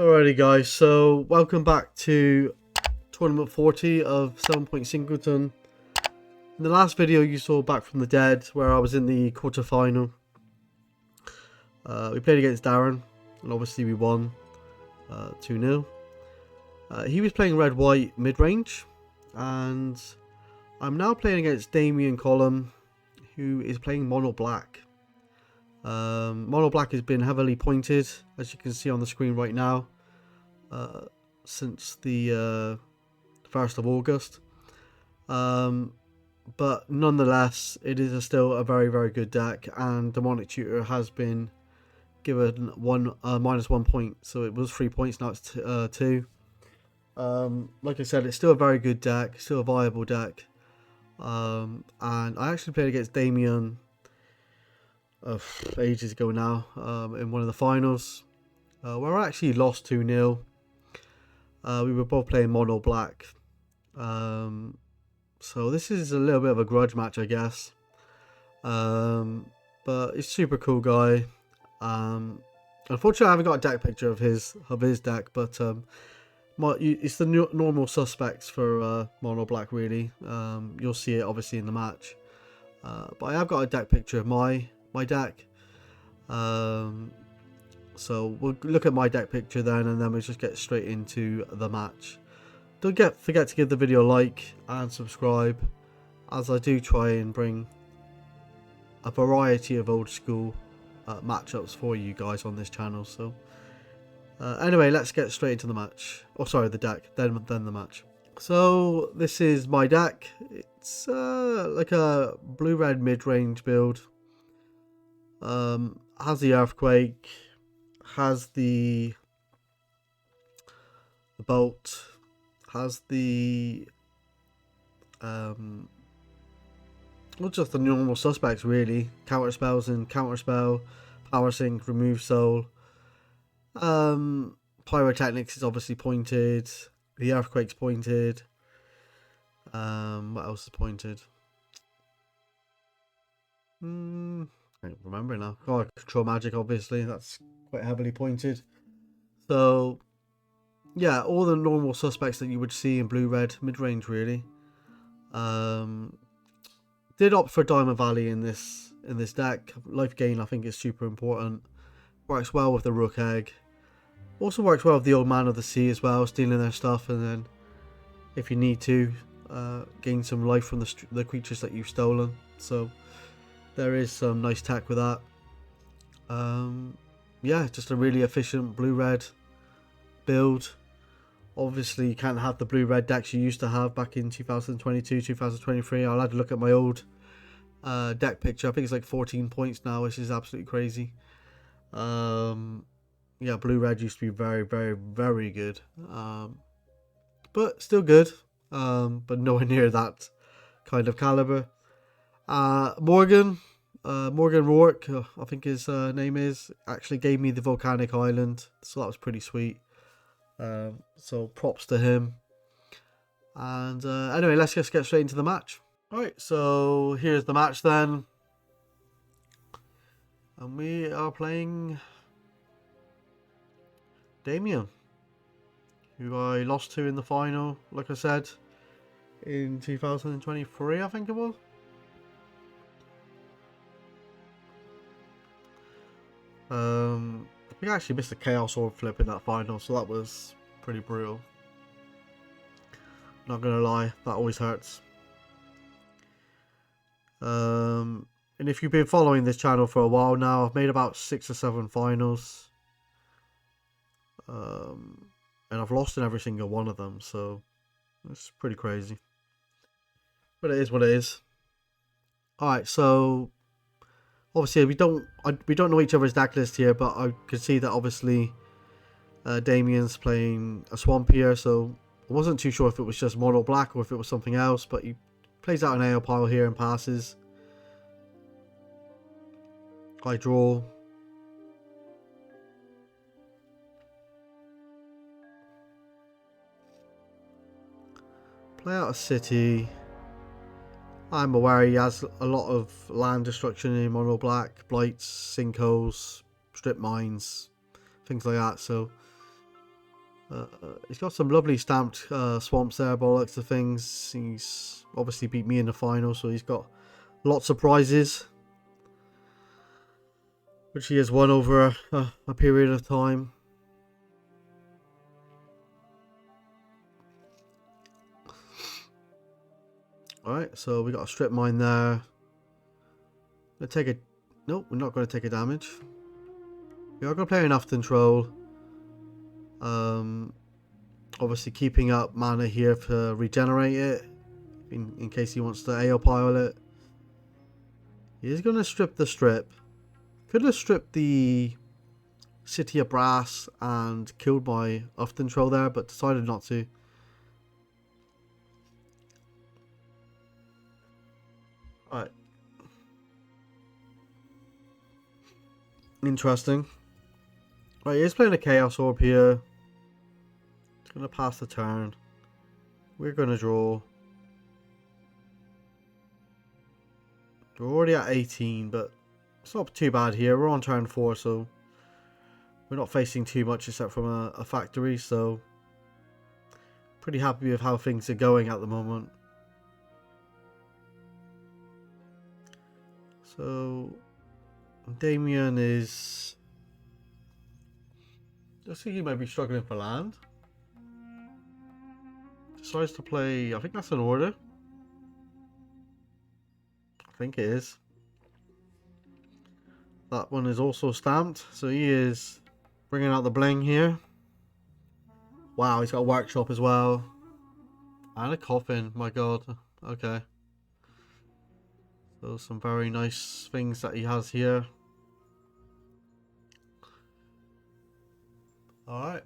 Alrighty guys, so welcome back to Tournament 40 of 7 Point Singleton. In the last video you saw Back from the Dead, where I was in the quarterfinal. We played against Darren, and obviously we won 2-0. He was playing red-white mid-range, and I'm now playing against Damian Column, who is playing Mono Black. Mono Black has been heavily pointed, as you can see on the screen right now, since the 1st of August. But nonetheless, it is still a very good deck, and Demonic Tutor has been given -1 point, so it was 3 points, now it's 2. Like I said, it's still a very good deck, still a viable deck. And I actually played against Damian ages ago now, in one of the finals, where I actually lost 2-0. We were both playing Mono Black, so this is a little bit of a grudge match, I guess. But he's a super cool guy. Unfortunately, I haven't got a deck picture of his deck, but it's the normal suspects for Mono Black, really. You'll see it obviously in the match, but I have got a deck picture of my deck. So we'll look at my deck picture then, and then we'll just get straight into the match. Don't forget to give the video a like and subscribe, as I do try and bring a variety of old school matchups for you guys on this channel. So anyway, let's get straight into the match. Oh, sorry, the deck, then the match. So this is my deck. It's like a blue-red mid-range build. Has the Earthquake, has the Bolt, has the well, just the normal suspects really. Counter spells and counterspell, power sync, remove soul. Pyrotechnics is obviously pointed. The Earthquake's pointed. What else is pointed? I don't remember now. Oh, control magic, obviously, that's quite heavily pointed. So yeah, all the normal suspects that you would see in blue-red mid-range, really. Did opt for Diamond Valley in this deck. Life gain, I think, is super important. Works well with the Rook Egg. Also works well with the Old Man of the Sea as well, stealing their stuff, and then if you need to, gain some life from the creatures that you've stolen. So there is some nice tech with that. Yeah, just a really efficient blue-red build. Obviously, you can't have the blue-red decks you used to have back in 2022, 2023. I'll have to look at my old deck picture. I think it's like 14 points now, which is absolutely crazy. Yeah, blue-red used to be very good. But still good. But nowhere near that kind of caliber. Morgan Rourke, I think his name is, actually gave me the Volcanic Island, so that was pretty sweet. So props to him. And anyway, let's just get straight into the match. Alright, so here's the match then. And we are playing Damian, who I lost to in the final, like I said, in 2023, I think it was. We actually missed a Chaos Orb flip in that final, so that was pretty brutal. Not gonna lie, that always hurts. And if you've been following this channel for a while now, I've made about 6 or 7 finals. And I've lost in every single one of them, so it's pretty crazy. But it is what it is. Alright, so obviously we don't know each other's deck list here, but I could see that obviously Damian's playing a Swamp here, so I wasn't too sure if it was just Mono Black or if it was something else, but he plays out an AO pile here and passes. I draw. Play out a city. I'm aware he has a lot of land destruction in Mono Black, blights, sinkholes, strip mines, things like that, so He's got some lovely stamped swamps there, bollocks of things. He's obviously beat me in the final, so he's got lots of prizes, which he has won over a period of time. Alright, so we got a strip mine there. Gonna take a... Nope, we're not going to take a damage. We are going to play an Afton Troll. Obviously keeping up mana here to regenerate it, in case he wants to AO pile it. He is going to strip the strip. Could have stripped the City of Brass and killed my Afton Troll there, but decided not to. Alright. Interesting. Right, he's playing a Chaos Orb here. He's going to pass the turn. We're going to draw. We're already at 18, but it's not too bad here. We're on turn 4, so we're not facing too much except from a factory, so pretty happy with how things are going at the moment. So Damian is... I think he might be struggling for land. Decides to play... I think that's an order. I think it is. That one is also stamped, so he is bringing out the bling here. Wow, he's got a workshop as well. And a coffin, my god. Okay. So some very nice things that he has here. Alright.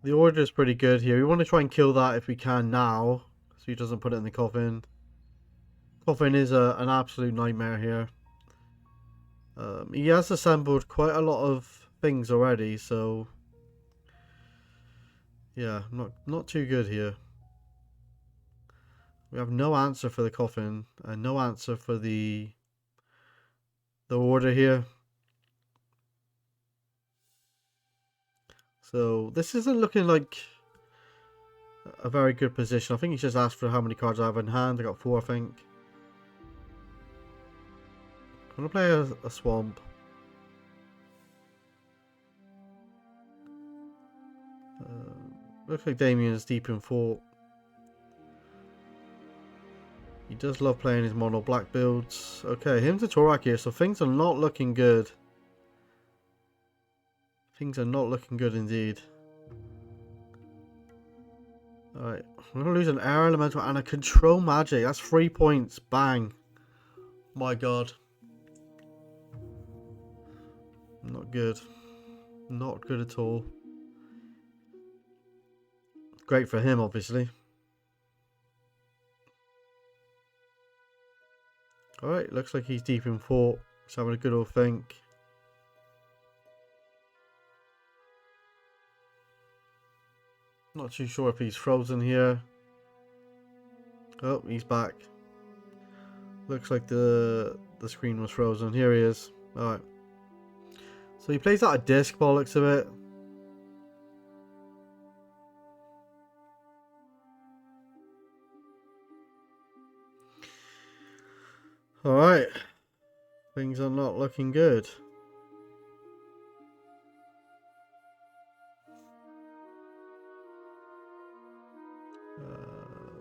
The order is pretty good here. We want to try and kill that if we can now, so he doesn't put it in the coffin. Coffin is an absolute nightmare here. He has assembled quite a lot of things already, so yeah, not too good here. We have no answer for the coffin and no answer for the order here. So this isn't looking like a very good position. I think he's just asked for how many cards I have in hand. I got 4, I think. I'm gonna play a swamp. Looks like Damian is deep in thought. He does love playing his Mono Black builds. Okay, him to Torak here, so things are not looking good. Things are not looking good indeed. Alright, we're going to lose an air elemental and a control magic. That's 3 points. Bang. My god. Not good. Not good at all. Great for him, obviously. Alright, looks like he's deep in thought. He's having a good old think. Not too sure if he's frozen here. Oh, he's back. Looks like the screen was frozen. Here he is. Alright. So he plays out a disc by the looks of it. Alright. Things are not looking good.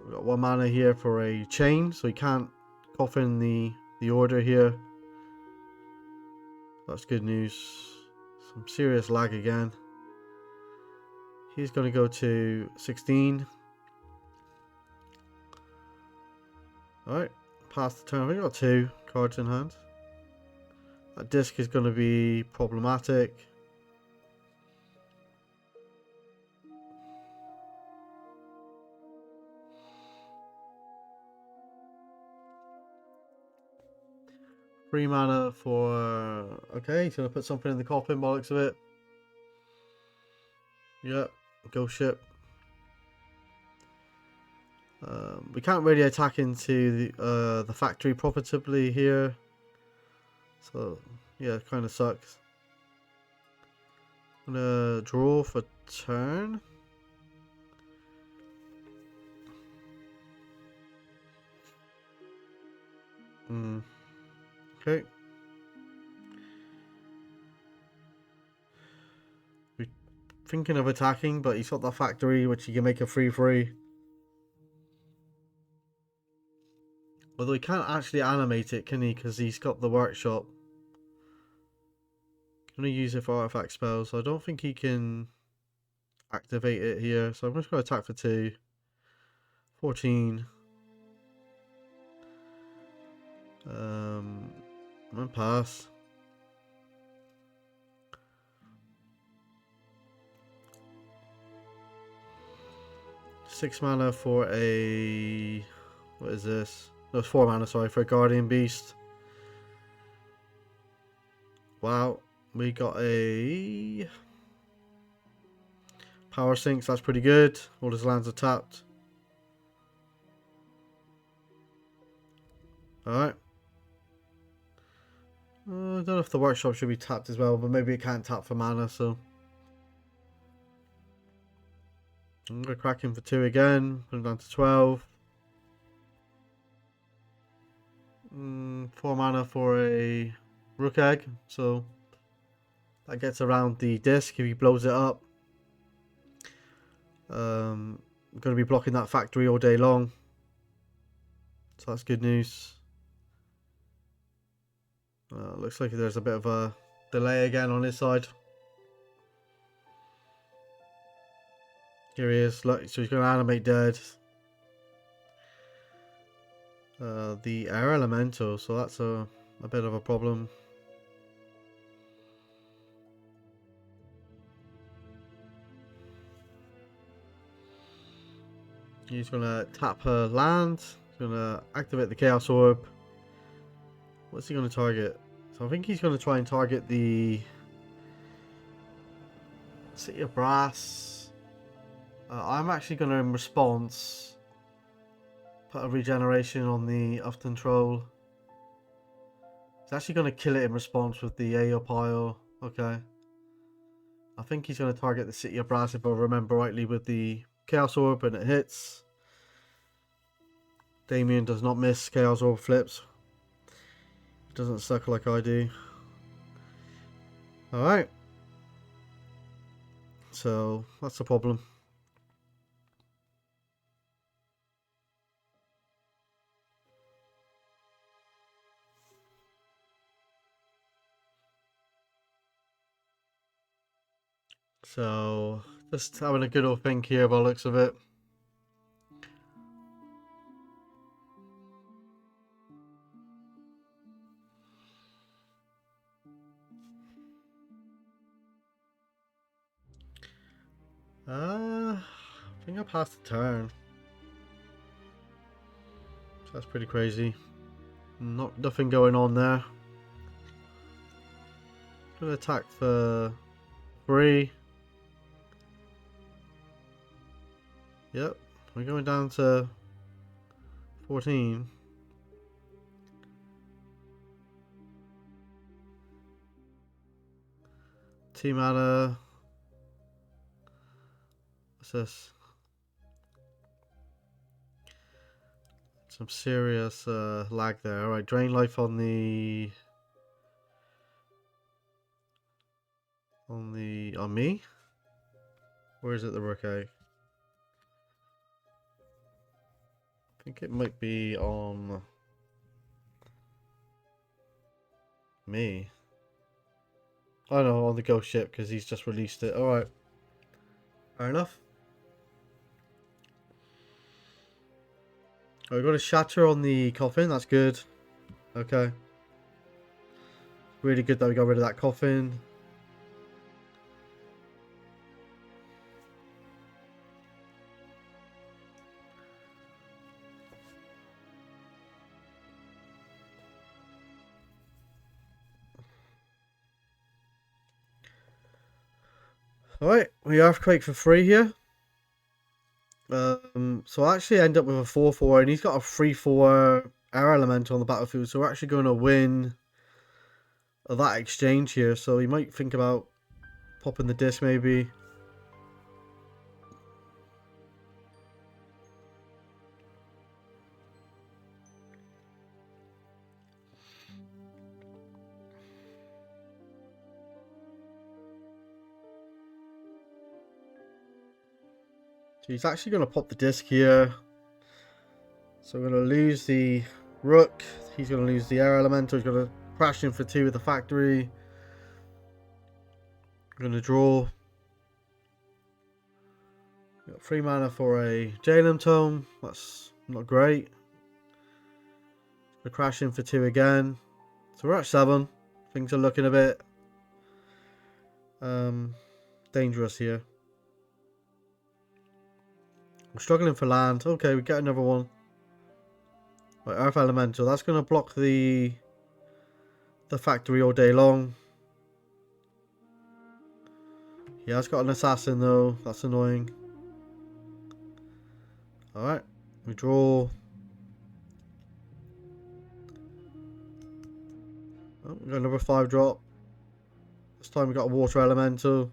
We've got 1 mana here for a chain, so he can't coffin the order here. That's good news. Some serious lag again. He's going to go to 16. Alright, pass the turn. We've got 2 cards in hand. That disc is going to be problematic. Free mana for... Okay, he's going to put something in the coffin by the looks of it. Yep, ghost ship. We can't really attack into the factory profitably here. So, yeah, it kind of sucks. Gonna draw for turn. Okay. We're thinking of attacking, but he's got the factory, which he can make a 3/3. Although he can't actually animate it, can he? Because he's got the workshop. Gonna use it for artifact spells, so I don't think he can activate it here. So I'm just gonna attack for 2. 14. I'm gonna pass. Six mana for a... What is this? No, it's 4 mana, sorry, for a Guardian Beast. Wow, we got a... Power Sinks, that's pretty good. All his lands are tapped. Alright. I don't know if the workshop should be tapped as well, but maybe it can't tap for mana, so... I'm going to crack him for 2 again. Put him down to 12. 4 mana for a Rook Egg, so that gets around the disc if he blows it up. I'm going to be blocking that factory all day long, so that's good news. Looks like there's a bit of a delay again on his side. Here he is. Look, so he's going to animate dead. The air elemental, so that's a bit of a problem. He's going to tap her land. He's going to activate the Chaos Orb. What's he going to target? So I think he's going to try and target the City of Brass. I'm actually going to, in response, put a regeneration on the Ufton Troll. He's actually going to kill it in response with the AO pile. Okay. I think he's going to target the City of Brass, if I remember rightly, with the Chaos Orb, and it hits. Damian does not miss Chaos Orb flips. He doesn't suck like I do. Alright. So, that's the problem. So, just having a good old think here by the looks of it. I think I passed the turn. So that's pretty crazy. Nothing going on there. Gonna attack for 3. Yep, we're going down to 14. Team mana. What's this? Some serious lag there. Alright, drain life on me? Or is it the Rook Egg? I think it might be on me. Oh no, on the ghost ship, because he's just released it. Alright. Fair enough. Oh, we got a shatter on the coffin, that's good. Okay. Really good that we got rid of that coffin. Alright, we Earthquake for 3 here. So I actually end up with a 4/4, and he's got a 3/4 air elemental on the battlefield, so we're actually going to win that exchange here. So he might think about Popping the disc maybe. So he's actually going to pop the disc here. So we're going to lose the rook. He's going to lose the air elemental. He's going to crash in for 2 with the factory. We're going to draw. We've got 3 mana for a Jalem Tome. That's not great. We're crashing for 2 again. So we're at 7. Things are looking a bit dangerous here. We're struggling for land. Okay, we get another one. Right, Earth Elemental. That's going to block the factory all day long. Yeah, it's got an assassin though. That's annoying. Alright, we draw. Oh, we got another 5 drop. This time we got a water elemental.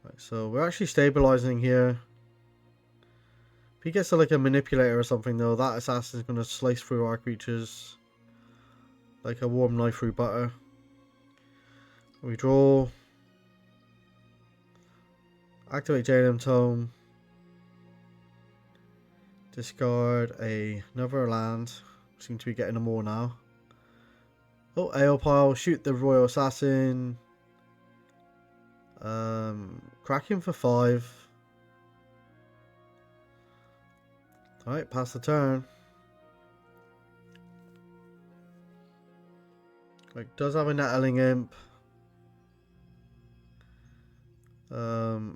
Right, so we're actually stabilizing here. If he gets to like a manipulator or something though, that assassin is going to slice through our creatures like a warm knife through butter. We draw. Activate Jalem Tome. Discard another land. Seem to be getting them more now. Oh, AO pile. Shoot the Royal Assassin. Cracking for 5. Alright, pass the turn. Like, does have a Nettling Imp.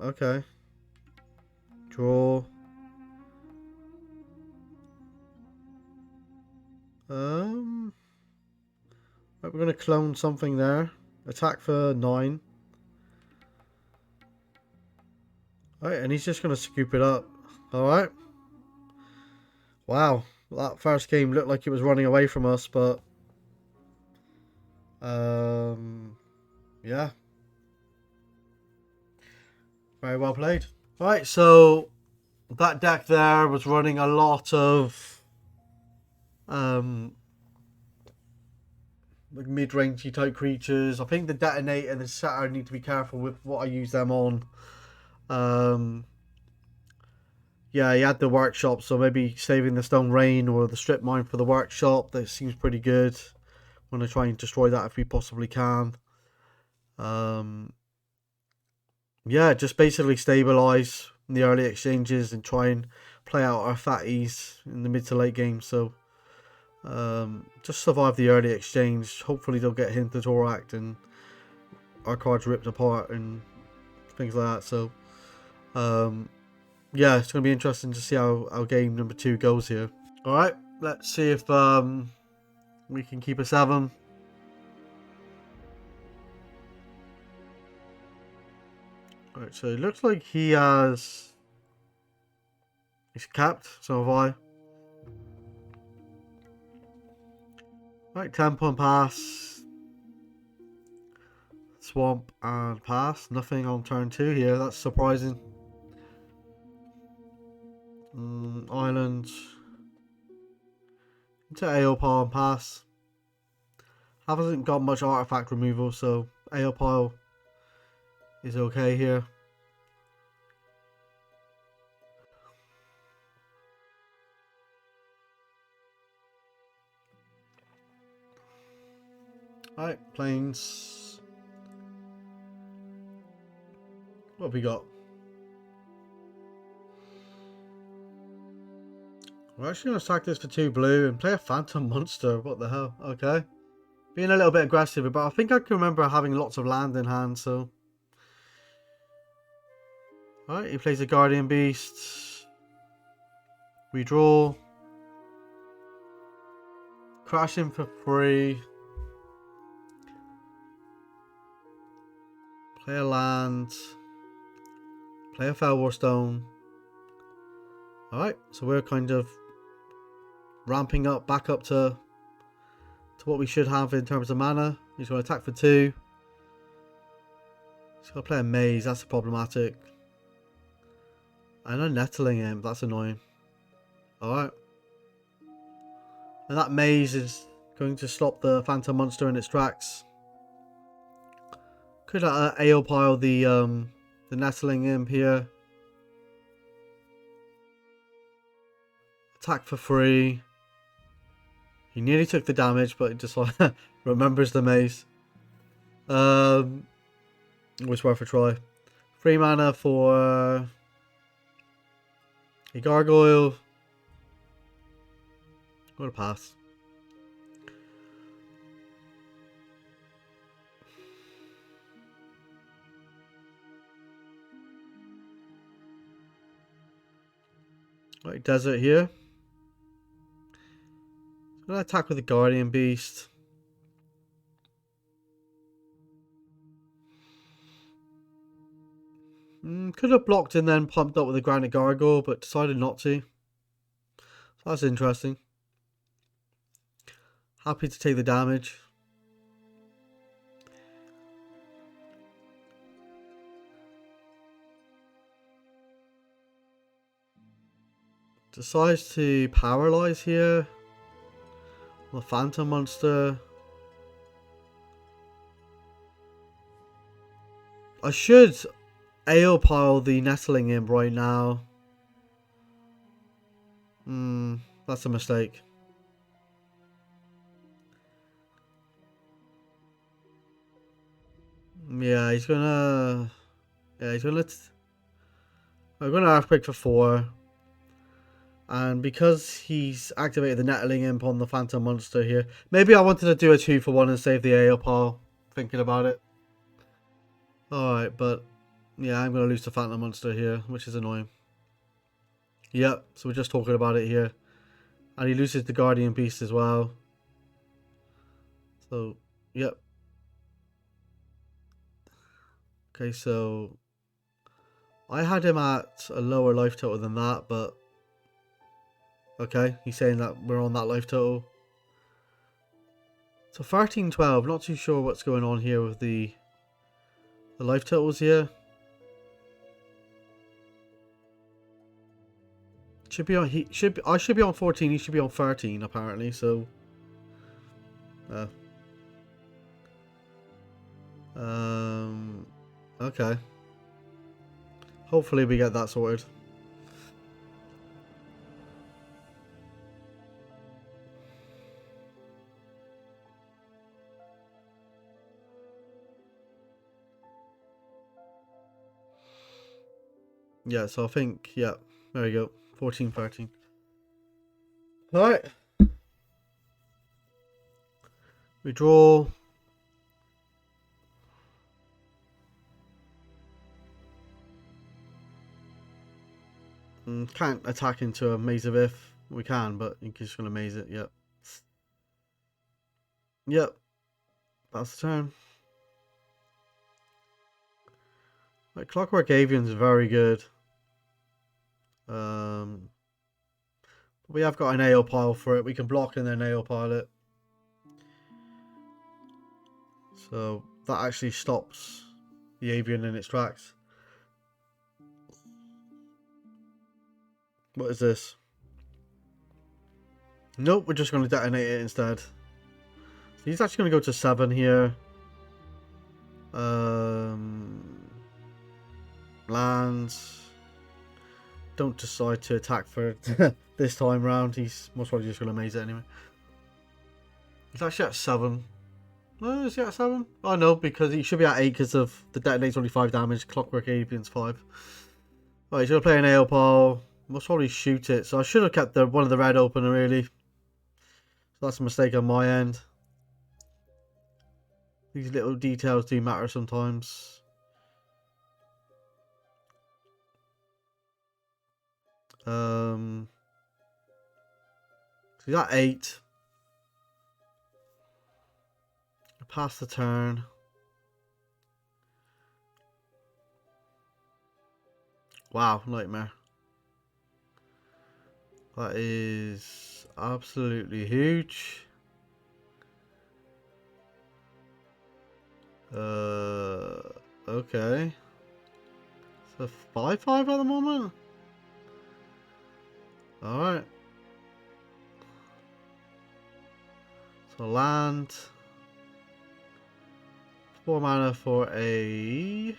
Okay. Draw. Right, we're gonna clone something there. Attack for 9. Alright, and he's just gonna scoop it up. Alright. Wow. That first game looked like it was running away from us, but yeah. Very well played. Alright, so that deck there was running a lot of like mid-rangey type creatures. I think the Detonate and the Shatter need to be careful with what I use them on. Yeah, he had the workshop, so maybe saving the Stone Rain or the Strip Mine for the workshop. That seems pretty good. I'm going to try and destroy that if we possibly can. Yeah, just basically stabilize in the early exchanges and try and play out our fatties in the mid to late game. So just survive the early exchange. Hopefully they'll get Hint to Toract and our cards ripped apart and things like that. So yeah, it's going to be interesting to see how our game number 2 goes here. Alright, let's see if we can keep a 7. Alright, so it looks like he's capped, so have I. Right, tempo and pass. Swamp and pass. Nothing on turn 2 here, that's surprising. Island. Into AO pile and pass. Hasn't got much artifact removal, so AO pile is okay here. Alright, planes. What have we got? We're actually going to sack this for 2 blue and play a Phantom Monster. What the hell? Okay. Being a little bit aggressive, but I think I can remember having lots of land in hand, so. Alright, he plays a Guardian Beast. We draw. Crash him for 3. Play a land. Play a Felwar Stone. Alright, so we're kind of ramping up back up to what we should have in terms of mana. He's going to attack for 2. He's got to play a maze, that's problematic. And a nettling imp, that's annoying. Alright. And that maze is going to stop the phantom monster in its tracks. Could AO pile the nettling imp here. Attack for free. He nearly took the damage, but he just remembers the maze. Was worth a try. 3 mana for a gargoyle. What a pass. Right, desert here. Gonna attack with the guardian beast. Could have blocked and then pumped up with a granite gargoyle, but decided not to. So that's interesting. Happy to take the damage. Decides to paralyze here. The phantom monster. I should AO pile the nettling imp right now. That's a mistake. Yeah, he's gonna. Yeah, he's gonna. I'm gonna earthquake for 4. And because he's activated the nettling imp on the phantom monster here, maybe I wanted to do a 2-for-1 and save the AO pile. Thinking about it. Alright, but yeah, I'm gonna lose the phantom monster here, which is annoying. Yep, so we're just talking about it here. And he loses the guardian beast as well. So, yep. Okay, so I had him at a lower life total than that, but okay, he's saying that we're on that life total. So 13-12, not too sure what's going on here with the life totals here. Should be on I should be on 14, he should be on 13 apparently, so okay. Hopefully we get that sorted. Yeah, so I think, yeah, there we go. 14-13. Alright. We draw. Can't attack into a maze of if. We can, but you're just going to maze it. Yep. Yep. That's the turn. Right, Clockwork Avian's very good. We have got an AO pile for it. We can block and then AO pile it. So that actually stops the Avian in its tracks. What is this? Nope, we're just going to detonate it instead. He's actually going to go to 7 here. Lands. Don't decide to attack for this time round. He's most probably just going to maze it anyway. He's actually at 7. Oh, is he at 7? Oh no, because he should be at 8 because of the detonate's only 5 damage. Clockwork Avian's 5. Right, he's going to play an AO pile. Most probably shoot it. So I should have kept one of the red open really. So that's a mistake on my end. These little details do matter sometimes. So he's at 8. Pass the turn. Wow, nightmare. That is absolutely huge. Okay. So 5-5 at the moment? Alright. So land. 4 mana for a...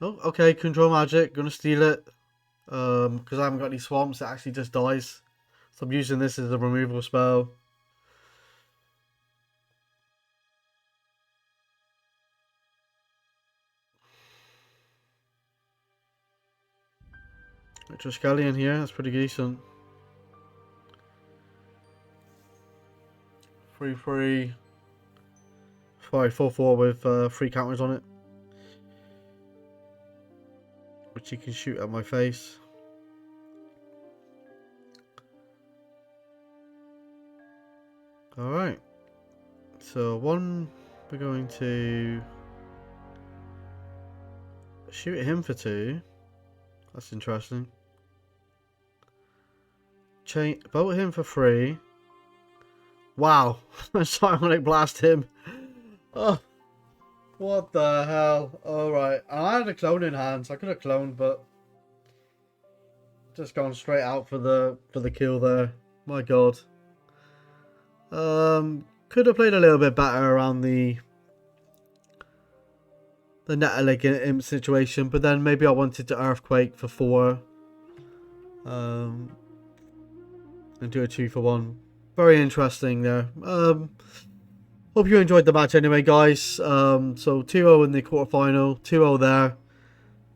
Oh, okay, control magic. Gonna steal it. Because I haven't got any swamps, it actually just dies. So I'm using this as a removal spell. Etruscallion here, that's pretty decent. 3/3. Sorry, 4/4 with 3 counters on it. Which you can shoot at my face. Alright. So one, we're going to shoot at him for 2. That's interesting. Bolt him for 3. Wow. Sonic blast him. Oh. What the hell? Alright. I had a clone in hand, so I could have cloned, but just gone straight out for the kill there. My god. Could have played a little bit better around the Nettalik imp situation, but then maybe I wanted to Earthquake for 4. And do a 2-for-1. Very interesting there. Hope you enjoyed the match anyway, guys. So 2-0 in the quarterfinal, 2-0 there.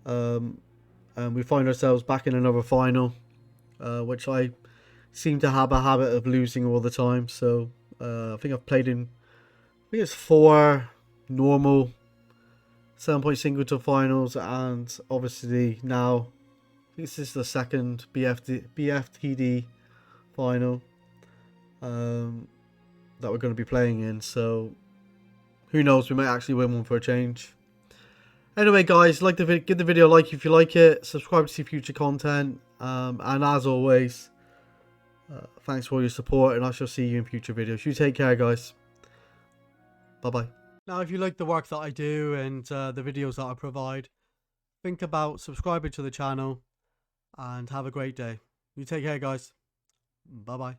And we find ourselves back in another final, which I seem to have a habit of losing all the time. So I think I've played in, I think it's 4 normal 7-point Singleton finals, and obviously now I think this is the second BFTD final that we're going to be playing in. So who knows, we might actually win one for a change. Anyway, guys, give the video a like if you like it. Subscribe to see future content. And as always, thanks for all your support, and I shall see you in future videos. You take care, guys. Bye-bye. Now, if you like the work that I do and the videos that I provide, think about subscribing to the channel and have a great day. You take care, guys. Bye-bye.